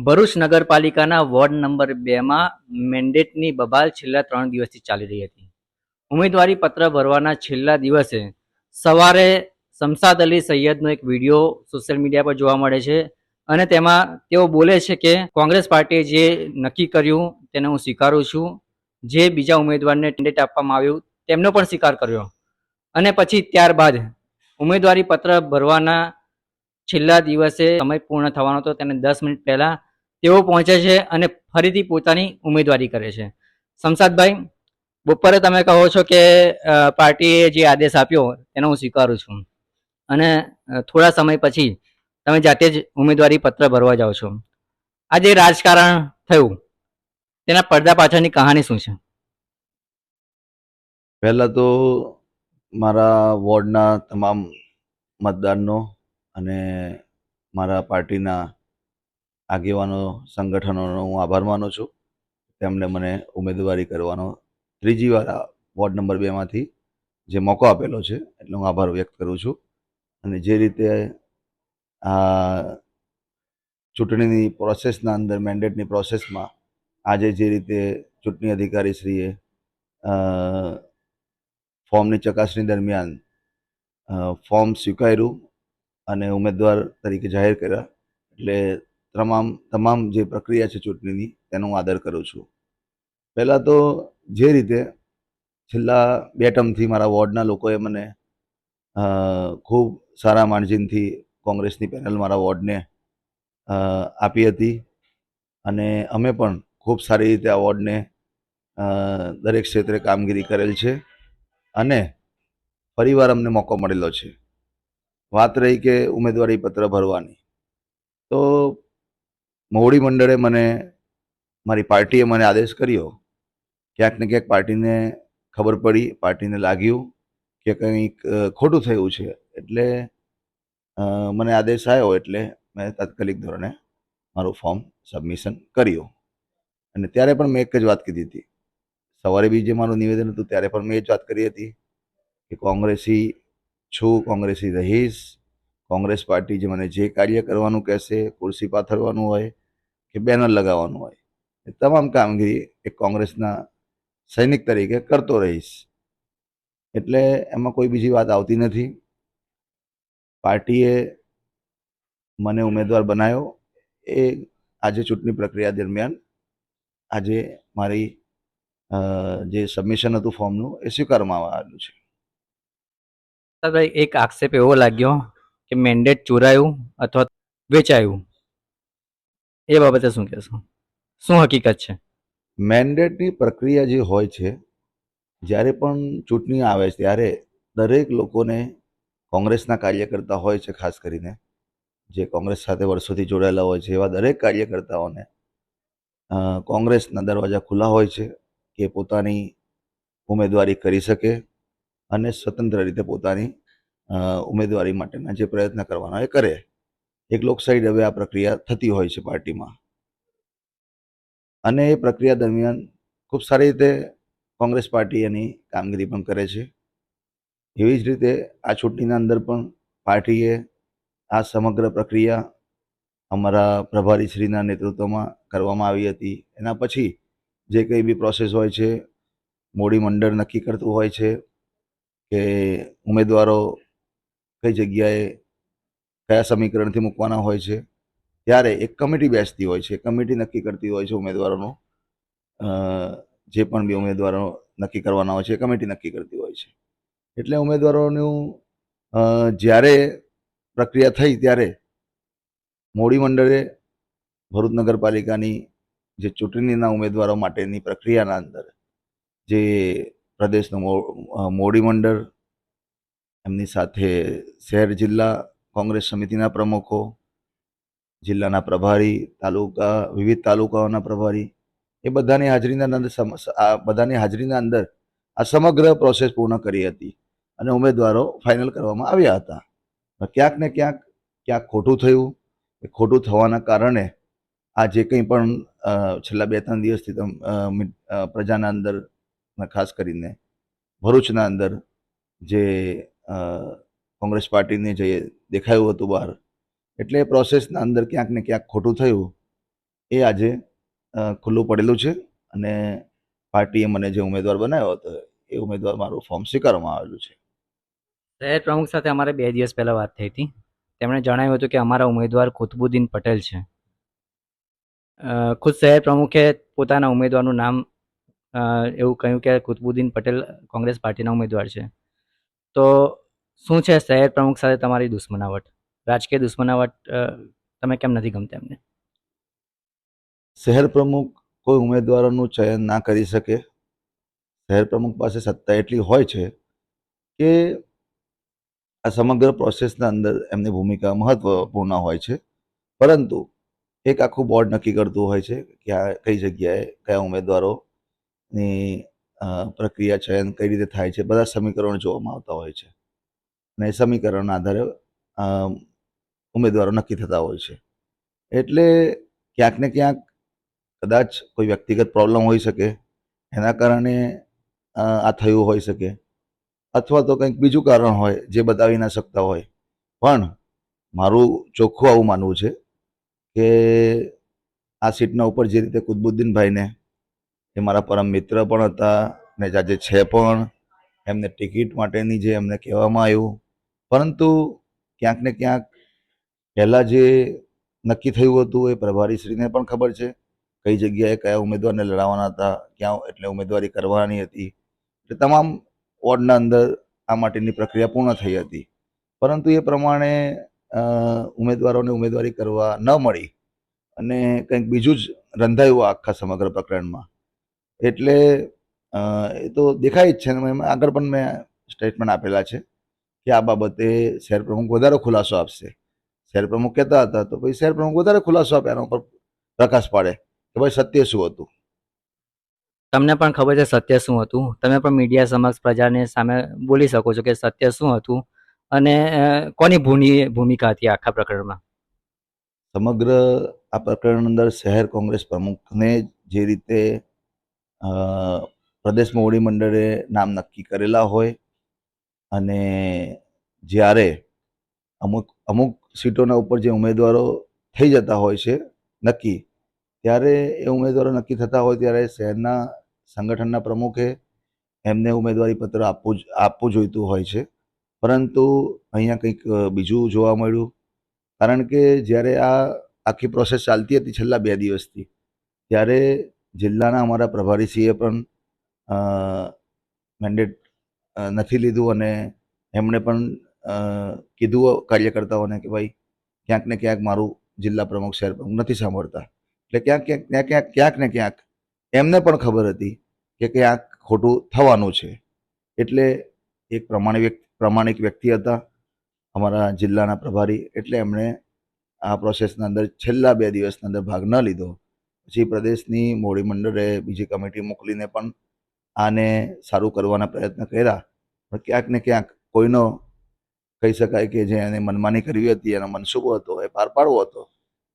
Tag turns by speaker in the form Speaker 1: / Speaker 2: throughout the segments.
Speaker 1: ભરૂચ નગરપાલિકાના ward number 2માં મેન્ડેટની બબાલ છેલ્લા 3 દિવસથી ચાલી રહી હતી. ઉમેદવારી પત્ર ભરવાના છેલ્લા દિવસે સવારે શમશાદ અલી સૈયદનો એક વિડીયો સોશિયલ મીડિયા પર જોવા મળે છે અને તેમાં તેઓ બોલે છે કે કોંગ્રેસ પાર્ટીએ જે નક્કી કર્યું તેને હું સ્વીકારું છું. જે બીજા ઉમેદવારને ટેન્ડેટ આપવામાં આવ્યું તેમનો પણ સ્વીકાર કર્યો અને પછી ત્યારબાદ ઉમેદવારી પત્ર ભરવાના છેલ્લા દિવસે સમય પૂર્ણ થવાનો હતો તેને 10 મિનિટ પહેલા તેઓ પહોંચે છે અને ફરીથી પોતાની ઉમેદવારી કરે છે. શમશાદભાઈ, બપોરે તમે કહો છો કે પાર્ટીએ જે આદેશ આપ્યો તેનો હું સ્વીકારું છું અને થોડા સમય પછી તમે જાતે જ ઉમેદવારી પત્ર ભરવા જાઓ છો. આ જે રાજકારણ થયું તેના પડદા પાછળની કહાની શું છે?
Speaker 2: પહેલાં તો મારા વોર્ડના તમામ મતદારનો અને મારા પાર્ટીના આગેવાનો સંગઠનોનો હું આભાર માનું છું. તેમણે મને ઉમેદવારી કરવાનો ત્રીજી વાર આ વોર્ડ નંબર 2માંથી જે મોકો આપેલો છે એટલે હું આભાર વ્યક્ત કરું છું. અને જે રીતે આ ચૂંટણીની પ્રોસેસના અંદર મેન્ડેટની પ્રોસેસમાં આજે જે રીતે ચૂંટણી અધિકારીશ્રીએ ફોર્મની ચકાસણી દરમિયાન ફોર્મ સ્વીકાર્યું અને ઉમેદવાર તરીકે જાહેર કર્યા એટલે તમામ જે પ્રક્રિયા છે ચૂંટણીની તેનો હું આદર કરું છું. પહેલાં તો જે રીતે છેલ્લા 2 ટર્મથી મારા વોર્ડના લોકોએ મને ખૂબ સારા માર્જિનથી કોંગ્રેસની પેનલ મારા વોર્ડને આપી હતી અને અમે પણ ખૂબ સારી રીતે આ વોર્ડને દરેક ક્ષેત્રે કામગીરી કરેલ છે અને ફરીવાર અમને મોકો મળેલો છે. વાત રહી કે ઉમેદવારી પત્ર ભરવાની, તો મોવડી મંડળે મારી પાર્ટીએ મને આદેશ કર્યો. ક્યાંક ને ક્યાંક પાર્ટીને ખબર પડી, પાર્ટીને લાગ્યું કે કંઈક ખોટું થયું છે એટલે મને આદેશ આવ્યો એટલે મેં તાત્કાલિક ધોરણે મારું ફોર્મ સબમિશન કર્યું. અને ત્યારે પણ મેં એક જ વાત કીધી હતી, સવારે બી જે મારું નિવેદન હતું ત્યારે પણ મેં એ જ વાત કરી હતી કે કોંગ્રેસી છું, કોંગ્રેસી રહીશ. કોંગ્રેસ પાર્ટી જે મને જે કાર્ય કરવાનું કહેશે, ખુરશી પાથરવાનું હોય કે બેનર લગાવવાનું હોય એ તમામ કામગીરી એક કોંગ્રેસના સૈનિક તરીકે કરતો રહીશ. એટલે એમાં કોઈ બીજી વાત આવતી નથી. પાર્ટીએ મને ઉમેદવાર બનાવ્યો એ આજે ચૂંટણી પ્રક્રિયા દરમિયાન આજે મારી જે સબમિશન હતું ફોર્મનું એ સ્વીકારવામાં આવેલું છે.
Speaker 1: શમશાદભાઈ, એક આક્ષેપ એવો લાગ્યો કે મેન્ડેટ ચોરાયું અથવા વેચાયું, એ બાબતે શું કહેશો? શું હકીકત છે?
Speaker 2: મેન્ડેટની પ્રક્રિયા જે હોય છે, જ્યારે પણ ચૂંટણી આવે ત્યારે દરેક લોકોને કોંગ્રેસના કાર્યકર્તા હોય છે, ખાસ કરીને જે કોંગ્રેસ સાથે વર્ષોથી જોડાયેલા હોય છે એવા દરેક કાર્યકર્તાઓને કોંગ્રેસના દરવાજા ખુલ્લા હોય છે કે પોતાની ઉમેદવારી કરી શકે અને સ્વતંત્ર રીતે પોતાની ઉમેદવારી માટેના જે પ્રયત્ન કરવાના એ કરે. એક લોકશાહી ઢબે આ પ્રક્રિયા થતી હોય છે પાર્ટીમાં અને એ પ્રક્રિયા દરમિયાન ખૂબ સારી રીતે કોંગ્રેસ પાર્ટી એની કામગીરી પણ કરે છે. એવી જ રીતે આ ચૂંટણીના અંદર પણ પાર્ટીએ આ સમગ્ર પ્રક્રિયા અમારા પ્રભારીશ્રીના નેતૃત્વમાં કરવામાં આવી હતી. એના પછી જે કંઈ બી પ્રોસેસ હોય છે, મોવડી મંડળ નક્કી કરતું હોય છે કે ઉમેદવારો કઈ જગ્યાએ કયા સમીકરણથી મૂકવાના હોય છે, ત્યારે એક કમિટી બેસતી હોય છે. કમિટી નક્કી કરતી હોય છે ઉમેદવારોનો, જે પણ બી ઉમેદવારો નક્કી કરવાના હોય છે એ કમિટી નક્કી કરતી હોય છે. એટલે ઉમેદવારોનું જ્યારે પ્રક્રિયા થઈ ત્યારે મોવડી મંડળે ભરૂચ નગરપાલિકાની જે ચૂંટણીના ઉમેદવારો માટેની પ્રક્રિયાના અંદર જે પ્રદેશનું મોવડી મંડળ, એમની સાથે શહેર જિલ્લા કોંગ્રેસ સમિતિના પ્રમુખો, જિલ્લાના પ્રભારી, વિવિધ તાલુકાઓના પ્રભારી, એ બધાની હાજરીના અંદર આ સમગ્ર પ્રોસેસ પૂર્ણ કરી હતી અને ઉમેદવારો ફાઇનલ કરવામાં આવ્યા હતા. ક્યાંક ને ક્યાંક ખોટું થયું. એ ખોટું થવાના કારણે આ જે કંઈ પણ છેલ્લા 2-3 દિવસથી પ્રજાના અંદર, ખાસ કરીને ભરૂચના અંદર જે કોંગ્રેસ પાર્ટીને જે દેખાયું હતું બહાર, એટલે પ્રોસેસના અંદર ક્યાંક ને ક્યાંક ખોટું થયું એ આજે ખુલ્લું પડેલું છે અને પાર્ટીએ મને જે ઉમેદવાર બનાવ્યો હતો એ ઉમેદવાર મારું ફોર્મ સ્વીકારવામાં આવેલું છે.
Speaker 1: શહેર પ્રમુખ સાથે અમારે 2 દિવસ પહેલા વાત થઈ હતી. તેમણે જણાવ્યું હતું કે અમારા ઉમેદવાર કુતબુદ્દીન પટેલ છે. ખુદ શહેર પ્રમુખે પોતાના ઉમેદવારનું નામ એવું કહ્યું કે કુતબુદ્દીન પટેલ કોંગ્રેસ પાર્ટીના ઉમેદવાર છે. તો શું છે શહેર પ્રમુખ સાથે તમારી દુશ્મનાવટ? રાજકીય દુશ્મનાવટ તમે કેમ નથી ગમતા એમને?
Speaker 2: શહેર પ્રમુખ કોઈ ઉમેદવારોનું ચયન ના કરી શકે. શહેર પ્રમુખ પાસે સત્તા એટલી હોય છે કે આ સમગ્ર પ્રોસેસના અંદર એમની ભૂમિકા મહત્વપૂર્ણ હોય છે. પરંતુ એક આખું બોર્ડ નક્કી કરતું હોય છે કે આ કઈ જગ્યાએ કયા ઉમેદવારોની પ્રક્રિયા ચયન કઈ રીતે થાય છે. બધા સમીકરણો જોવામાં આવતા હોય છે અને એ સમીકરણના આધારે ઉમેદવારો નક્કી થતા હોય છે. એટલે ક્યાંક ને ક્યાંક કદાચ કોઈ વ્યક્તિગત પ્રોબ્લેમ હોઈ શકે, એના કારણે આ થયું હોઈ શકે, અથવા તો કંઈક બીજું કારણ હોય જે બતાવી ના શકતા હોય. પણ મારું ચોખ્ખું આવું માનવું છે કે આ સીટના ઉપર જે રીતે કુતબુદ્દીનભાઈને, એ મારા પરમ મિત્ર પણ હતા ને આજે છે પણ, એમને ટિકિટ માટેની જે એમને કહેવામાં આવ્યું, પરંતુ ક્યાંક ને ક્યાંક પહેલાં જે નક્કી થયું હતું એ પ્રભારીશ્રીને પણ ખબર છે કઈ જગ્યાએ કયા ઉમેદવારને લડાવવાના હતા, ક્યાં એટલે ઉમેદવારી કરવાની હતી. એટલે તમામ વોર્ડના અંદર આ માટેની પ્રક્રિયા પૂર્ણ થઈ હતી. પરંતુ એ પ્રમાણે ઉમેદવારોને ઉમેદવારી કરવા ન મળી અને કંઈક બીજું જ રંધાયું આખા સમગ્ર પ્રકરણમાં. એટલે એ તો દેખાય જ છે ને, એમાં આગળ પણ મેં સ્ટેટમેન્ટ આપેલા છે કે આ બાબતે શહેર પ્રમુખ વધારે ખુલાસો આપશે. શહેર પ્રમુખ કહેતા હતા તો પછી શહેર પ્રમુખ વધારે ખુલાસો આપે, એના ઉપર પ્રકાશ પાડે કે ભાઈ સત્ય શું હતું.
Speaker 1: તમને પણ ખબર છે સત્ય શું હતું. તમે પણ મીડિયા સમક્ષ પ્રજાની સામે બોલી શકો છો કે સત્ય શું હતું અને કોની ભૂમિકા હતી આખા પ્રકરણમાં?
Speaker 2: સમગ્ર આ પ્રકરણ અંદર શહેર કોંગ્રેસ પ્રમુખને જે રીતે પ્રદેશ મોવડી મંડળે નામ નક્કી કરેલા હોય અને જ્યારે અમુક અમુક સીટોના ઉપર જે ઉમેદવારો થઈ જતા હોય છે નક્કી, ત્યારે એ ઉમેદવારો નક્કી થતા હોય ત્યારે શહેરના સંગઠનના પ્રમુખે એમને ઉમેદવારી પત્ર આપવું જોઈતું હોય છે. પરંતુ અહીંયા કંઈક બીજું જોવા મળ્યું. કારણ કે જ્યારે આ આખી પ્રોસેસ ચાલતી હતી છેલ્લા 2 દિવસથી, ત્યારે જિલ્લાના અમારા પ્રભારીશ્રીએ પણ મેન્ડેટ નથી લીધું અને એમણે પણ કીધું કાર્યકર્તાઓને કે ભાઈ ક્યાંક ને ક્યાંક મારું જિલ્લા પ્રમુખ શહેર પ્રમુખ નથી સાંભળતા. એટલે ક્યાંક ને ક્યાંક એમને પણ ખબર હતી કે ક્યાંક ખોટું થવાનું છે. એટલે એક પ્રમાણિક વ્યક્તિ હતા અમારા જિલ્લાના પ્રભારી, એટલે એમણે આ પ્રોસેસના અંદર છેલ્લા 2 દિવસના અંદર ભાગ ન લીધો. પછી પ્રદેશની મોવડી મંડળે બીજી કમિટી મોકલીને પણ આને સારું કરવાના પ્રયત્ન કર્યા, પણ ક્યાંક ને ક્યાંક કોઈનો કહી શકાય કે જે એને મનમાની કરવી હતી, એનો મનસૂબો હતો એ પાર પાડવો હતો.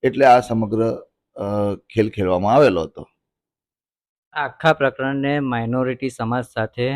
Speaker 2: એટલે આ સમગ્ર ખેલ ખેલવામાં આવેલો હતો.
Speaker 1: આખા પ્રકરણને માઇનોરિટી સમાજ સાથે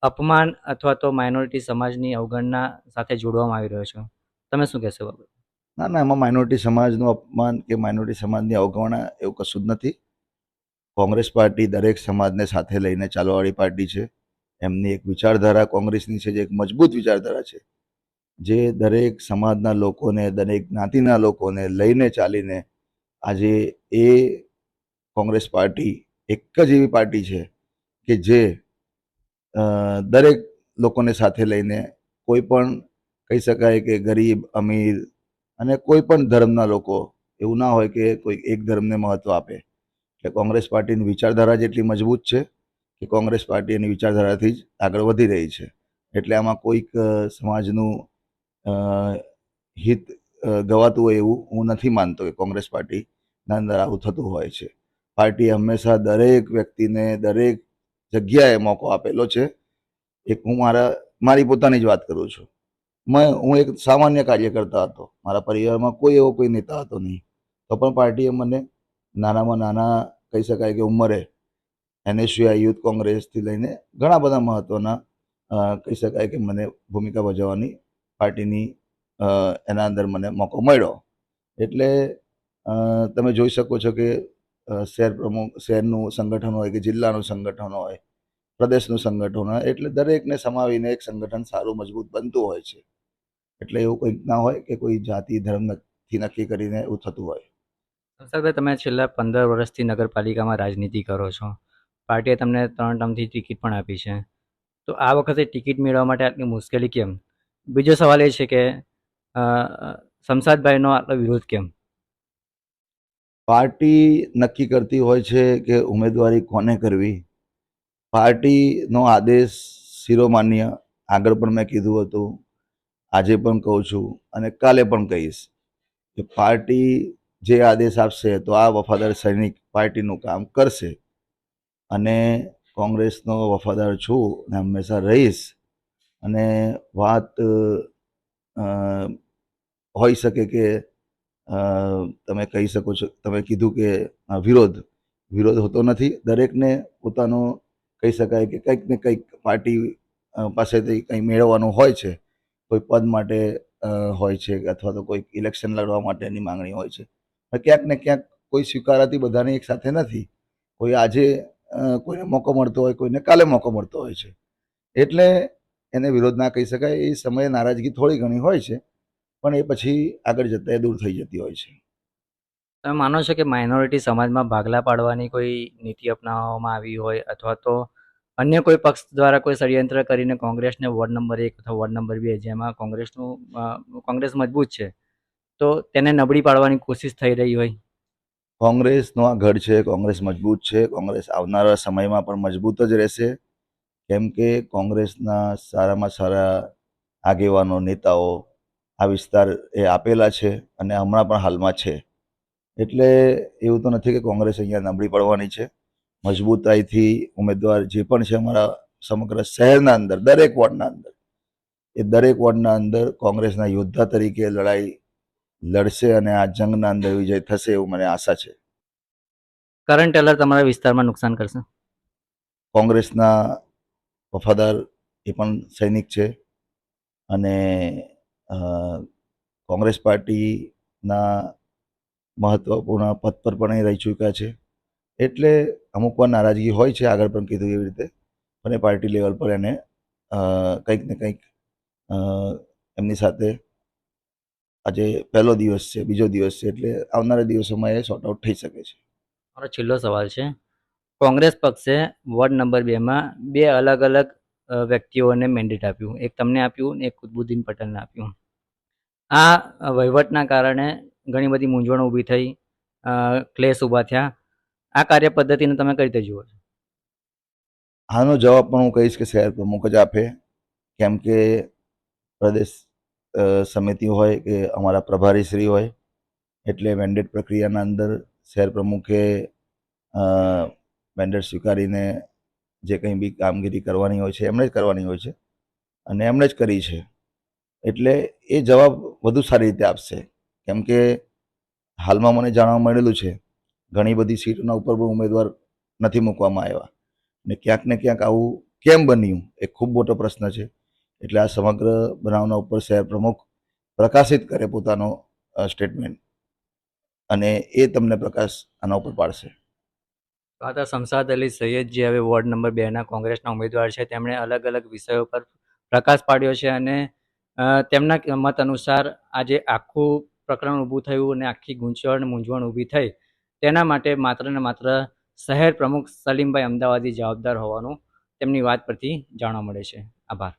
Speaker 1: અપમાન અથવા તો માઇનોરિટી સમાજની અવગણના સાથે જોડવામાં આવી રહ્યો છે. તમે શું કહેશો બાબત?
Speaker 2: ના, એમાં માઇનોરિટી સમાજનું અપમાન કે માઇનોરિટી સમાજની અવગણના એવું કશું જ નથી. કોંગ્રેસ પાર્ટી દરેક સમાજને સાથે લઈને ચાલવાવાળી પાર્ટી છે. એમની એક વિચારધારા કોંગ્રેસની છે, જે એક મજબૂત વિચારધારા છે, જે દરેક સમાજના લોકોને, દરેક જ્ઞાતિના લોકોને લઈને ચાલીને આજે એ કોંગ્રેસ પાર્ટી એક જ એવી પાર્ટી છે કે જે દરેક લોકોને સાથે લઈને, કોઈ પણ કહી શકાય કે ગરીબ, અમીર અને કોઈ પણ ધર્મના લોકો, એવું ના હોય કે કોઈ એક ધર્મને મહત્ત્વ આપે. એટલે કોંગ્રેસ પાર્ટીની વિચારધારા જ એટલી મજબૂત છે કે કોંગ્રેસ પાર્ટી એની વિચારધારાથી જ આગળ વધી રહી છે. એટલે આમાં કોઈક સમાજનું હિત ગવાતું હોય એવું હું નથી માનતો કે કોંગ્રેસ પાર્ટીના અંદર આવું થતું હોય છે. પાર્ટીએ હંમેશા દરેક વ્યક્તિને દરેક જગ્યાએ મોકો આપેલો છે. એક હું મારી પોતાની જ વાત કરું છું. હું એક સામાન્ય કાર્યકર્તા હતો. મારા પરિવારમાં કોઈ એવો કોઈ નેતા હતો નહીં. તો પણ પાર્ટીએ મને નાનામાં નાના કહી શકાય કે ઉંમરે NSUI યુથ કોંગ્રેસથી લઈને ઘણા બધા મહત્ત્વના કહી શકાય કે મને ભૂમિકા ભજવવાની પાર્ટીની એના અંદર મને મોકો મળ્યો. એટલે તમે જોઈ શકો છો કે શહેર પ્રમુખ, શહેરનું સંગઠન હોય કે જિલ્લાનું સંગઠન હોય, પ્રદેશનું સંગઠન હોય, એટલે દરેકને સમાવીને એક સંગઠન સારું મજબૂત બનતું હોય છે. એટલે એવું કંઈક ના હોય કે કોઈ જાતિ ધર્મથી નક્કી કરીને એવું થતું હોય.
Speaker 1: સંસારભાઈ, તમે છેલ્લા 15 વર્ષથી નગરપાલિકામાં રાજનીતિ કરો છો. પાર્ટીએ તમને 3 ટર્મથી ટિકિટ પણ આપી છે. તો આ વખતે ટિકિટ મેળવવા માટે આટલી મુશ્કેલી કેમ? બીજો સવાલ એ છે કે અ, શમશાદભાઈનો આટલો વિરોધ કેમ?
Speaker 2: પાર્ટી નક્કી કરતી હોય છે કે ઉમેદવારી કોને કરવી. પાર્ટીનો આદેશ શિરોમાન્ય, આગળ પણ મેં કીધું હતું, આજે પણ કહું છું અને કાલે પણ કહીશ કે પાર્ટી જે આદેશ આપશે તો આ વફાદાર સૈનિક પાર્ટીનું કામ કરશે. અને કોંગ્રેસનો વફાદાર છું અને હંમેશા રહીશ. અને વાત હોઈ શકે કે તમે કહી શકો છો, તમે કીધું કે વિરોધ હોતો નથી. દરેકને પોતાનો કહી શકાય કે કંઈક ને કંઈક પાર્ટી પાસેથી કંઈ મેળવવાનું હોય છે. કોઈ પદ માટે હોય છે અથવા તો કોઈ ઇલેક્શન લડવા માટેની માંગણી હોય છે. ક્યાંક ને ક્યાંક કોઈ સ્વીકારાતી બધાની એક સાથે નથી. કોઈ આજે કોઈને મોકો મળતો હોય, કોઈને કાલે મોકો મળતો હોય છે. એટલે એને વિરોધ ના કહી શકાય. એ સમયે નારાજગી થોડી ઘણી હોય છે, પણ એ પછી આગળ જતાં એ દૂર થઈ જતી હોય છે.
Speaker 1: તમે માનો છો કે માઇનોરિટી સમાજમાં ભાગલા પાડવાની કોઈ નીતિ અપનાવવામાં આવી હોય, અથવા તો અન્ય કોઈ પક્ષ દ્વારા કોઈ ષડયંત્ર કરીને કોંગ્રેસને વોર્ડ નંબર 1 અથવા વોર્ડ નંબર 2, જેમાં કોંગ્રેસ મજબૂત છે, તો તેને નબળી પાડવાની કોશિશ થઈ રહી હોય?
Speaker 2: કોંગ્રેસનો આ ગઢ છે, કોંગ્રેસ મજબૂત છે. કોંગ્રેસ આવનારા સમયમાં પણ મજબૂત જ રહેશે, કેમ કે કોંગ્રેસના સારામાં સારા આગેવાનો, નેતાઓ આ વિસ્તાર એ આપેલા છે અને હમણાં પણ હાલમાં છે. એટલે એવું તો નથી કે કોંગ્રેસ અહીંયા નબળી પડવાની છે. મજબૂતાઈથી ઉમેદવાર જે પણ છે અમારા સમગ્ર શહેરના અંદર, દરેક વોર્ડના અંદર, એ દરેક વોર્ડના અંદર કોંગ્રેસના યોદ્ધા તરીકે લડાઈ લડશે અને આ જંગના અંદર વિજય થશે એવું મને આશા છે.
Speaker 1: કરંટ ટેલર તમારા વિસ્તારમાં નુકસાન કરશે?
Speaker 2: કોંગ્રેસના વફાદાર એ પણ સૈનિક છે અને અ, કોંગ્રેસ પાર્ટીના મહત્વપૂર્ણ પદ પર પણ એ રહી ચૂક્યા છે. એટલે અમુક વાર નારાજગી હોય છે, આગળ પણ કીધું એવી રીતે, પણ એ પાર્ટી લેવલ પર એને કંઈક ને કંઈક અ, એમની સાથે આજે પહેલો દિવસ છે, બીજો દિવસ છે, એટલે આવનારા દિવસોમાં એ સોર્ટ આઉટ થઈ શકે છે.
Speaker 1: મારો છેલ્લો સવાલ છે. કોંગ્રેસ પક્ષે વોર્ડ નંબર 2માં 2 અલગ અલગ વ્યક્તિઓને મેન્ડેટ આપ્યું. એક તમને આપ્યું ને એક કુતબુદ્દીન પટેલને આપ્યું. આ વહીવટના કારણે ઘણી બધી મૂંઝવણ ઊભી થઈ, ક્લેશ ઊભા થયા. આ કાર્ય પદ્ધતિને તમે કઈ રીતે જુઓ છો?
Speaker 2: આનો જવાબ પણ હું કહીશ કે શહેર પ્રમુખ જ આપે, કેમ કે પ્રદેશ સમિતિ હોય કે અમારા પ્રભારીશ્રી હોય, એટલે મેન્ડેટ પ્રક્રિયાના અંદર શહેર પ્રમુખે મેન્ડેટ સ્વીકારીને જે કંઈ બી કામગીરી કરવાની હોય છે એમણે જ કરવાની હોય છે અને એમણે જ કરી છે. એટલે એ જવાબ વધુ સારી રીતે આપશે, કેમ કે હાલમાં મને જાણવા મળેલું છે ઘણી બધી સીટોના ઉપર પણ ઉમેદવાર નથી મૂકવામાં આવ્યા, ને ક્યાંક આવું કેમ બન્યું એ ખૂબ મોટો પ્રશ્ન છે. એટલે આ સમગ્ર બનાવના ઉપર શહેર પ્રમુખ પ્રકાશિત કરે પોતાનો સ્ટેટમેન્ટ, અને એ તમને પ્રકાશ આના ઉપર પાડશે.
Speaker 1: આ હતા શમશાદ અલી સૈયદ, જે હવે વોર્ડ નંબર 2ના કોંગ્રેસના ઉમેદવાર છે. તેમણે અલગ અલગ વિષયો પર પ્રકાશ પાડ્યો છે અને તેમના મત અનુસાર આજે આખું પ્રકરણ ઊભું થયું અને આખી ગૂંચવણ મૂંઝવણ ઊભી થઈ, તેના માટે માત્ર ને માત્ર શહેર પ્રમુખ સલીમભાઈ અમદાવાદી જવાબદાર હોવાનું તેમની વાત પરથી જાણવા મળે છે. આભાર.